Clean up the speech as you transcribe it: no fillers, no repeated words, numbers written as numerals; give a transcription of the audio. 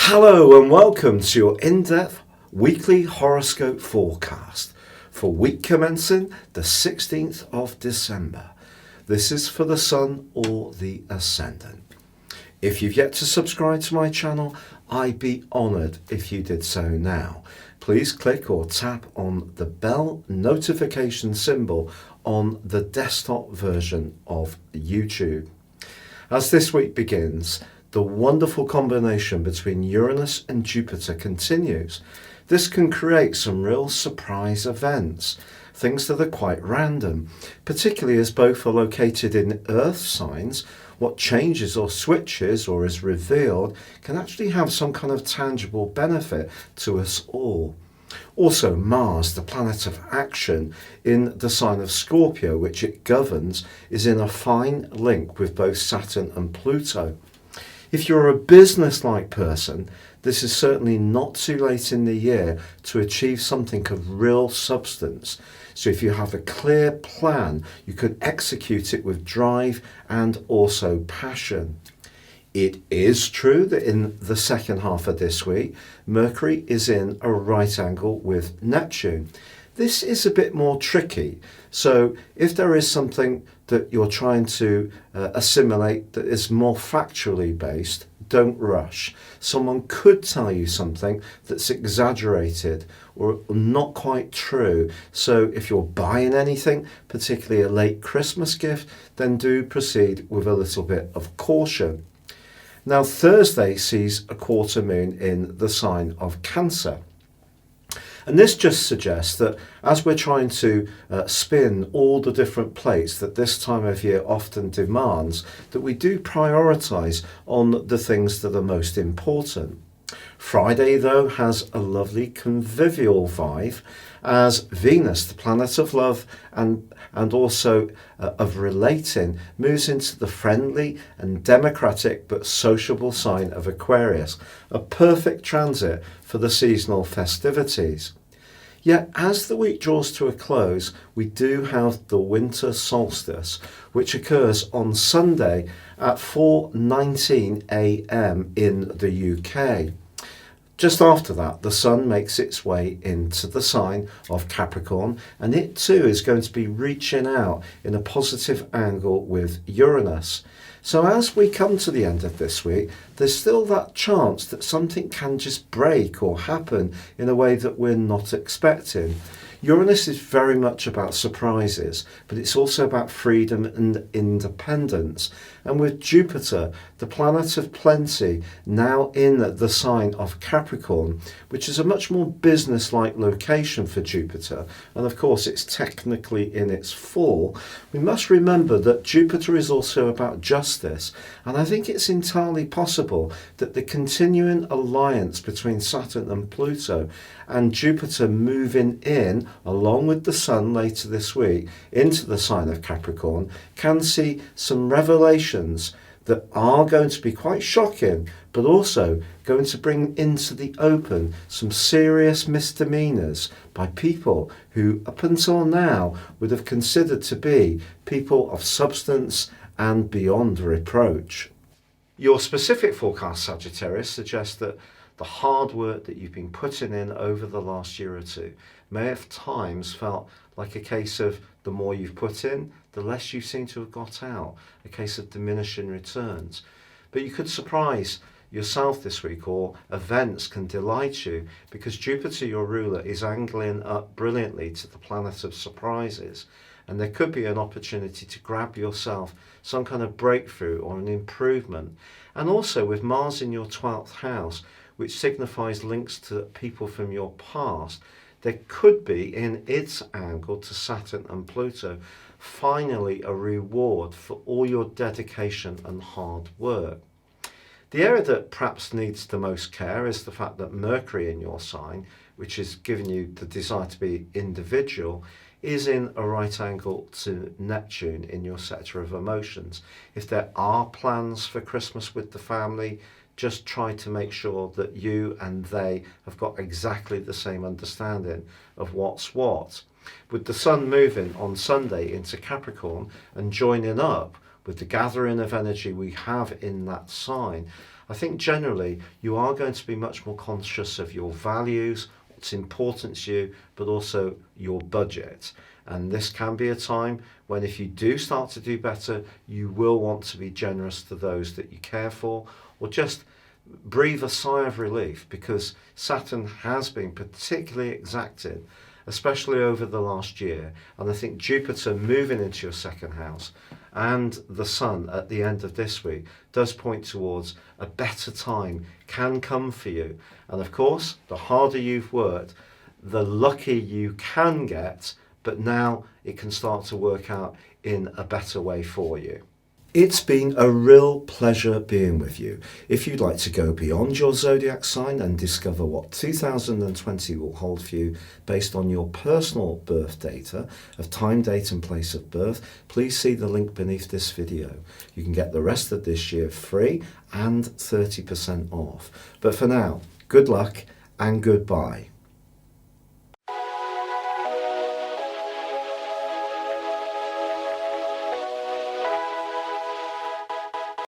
Hello and welcome to your in-depth weekly horoscope forecast for week commencing the 16th of December. This is for the Sun or the Ascendant. If you've yet to subscribe to my channel, I'd be honoured if you did so now. Please click or tap on the bell notification symbol on the desktop version of YouTube. As this week begins, the wonderful combination between Uranus and Jupiter continues. This can create some real surprise events, things that are quite random, particularly as both are located in earth signs. What changes or switches or is revealed can actually have some kind of tangible benefit to us all. Also, Mars, the planet of action in the sign of Scorpio, which it governs, is in a fine link with both Saturn and Pluto. If you're a business-like person, this is certainly not too late in the year to achieve something of real substance. So if you have a clear plan, you can execute it with drive and also passion. It is true that in the second half of this week, Mercury is in a right angle with Neptune. This is a bit more tricky. So if there is something that you're trying to assimilate that is more factually based, don't rush. Someone could tell you something that's exaggerated or not quite true. So if you're buying anything, particularly a late Christmas gift, then do proceed with a little bit of caution. Now, Thursday sees a quarter moon in the sign of Cancer. And this just suggests that as we're trying to spin all the different plates that this time of year often demands, that we do prioritise on the things that are most important. Friday, though, has a lovely convivial vibe as Venus, the planet of love and also of relating, moves into the friendly and democratic but sociable sign of Aquarius, a perfect transit for the seasonal festivities. Yet as the week draws to a close, we do have the winter solstice, which occurs on Sunday at 4:19 a.m. in the UK. Just after that, the Sun makes its way into the sign of Capricorn, and it too is going to be reaching out in a positive angle with Uranus. So as we come to the end of this week, there's still that chance that something can just break or happen in a way that we're not expecting. Uranus is very much about surprises, but it's also about freedom and independence. And with Jupiter, the planet of plenty, now in the sign of Capricorn, which is a much more business-like location for Jupiter, and of course it's technically in its fall, we must remember that Jupiter is also about justice. And I think it's entirely possible that the continuing alliance between Saturn and Pluto and Jupiter moving in, along with the Sun later this week, into the sign of Capricorn, can see some revelations that are going to be quite shocking, but also going to bring into the open some serious misdemeanors by people who up until now would have considered to be people of substance and beyond reproach. Your specific forecast, Sagittarius, suggests that the hard work that you've been putting in over the last year or two may at times felt like a case of the more you've put in, the less you seem to have got out, a case of diminishing returns. But you could surprise yourself this week, or events can delight you, because Jupiter, your ruler, is angling up brilliantly to the planet of surprises. And there could be an opportunity to grab yourself some kind of breakthrough or an improvement. And also with Mars in your 12th house, which signifies links to people from your past, there could be, in its angle to Saturn and Pluto, finally a reward for all your dedication and hard work. The area that perhaps needs the most care is the fact that Mercury in your sign, which is giving you the desire to be individual, is in a right angle to Neptune in your sector of emotions. If there are plans for Christmas with the family, just try to make sure that you and they have got exactly the same understanding of what's what. With the Sun moving on Sunday into Capricorn and joining up with the gathering of energy we have in that sign, I think generally you are going to be much more conscious of your values, what's important to you, but also your budget. And this can be a time when, if you do start to do better, you will want to be generous to those that you care for, or just breathe a sigh of relief, because Saturn has been particularly exacting, especially over the last year. And I think Jupiter moving into your second house and the Sun at the end of this week does point towards a better time can come for you. And of course, the harder you've worked, the luckier you can get, but now it can start to work out in a better way for you. It's been a real pleasure being with you. If you'd like to go beyond your zodiac sign and discover what 2020 will hold for you based on your personal birth data of time, date and place of birth, please see the link beneath this video. You can get the rest of this year free and 30% off. But for now, good luck and goodbye.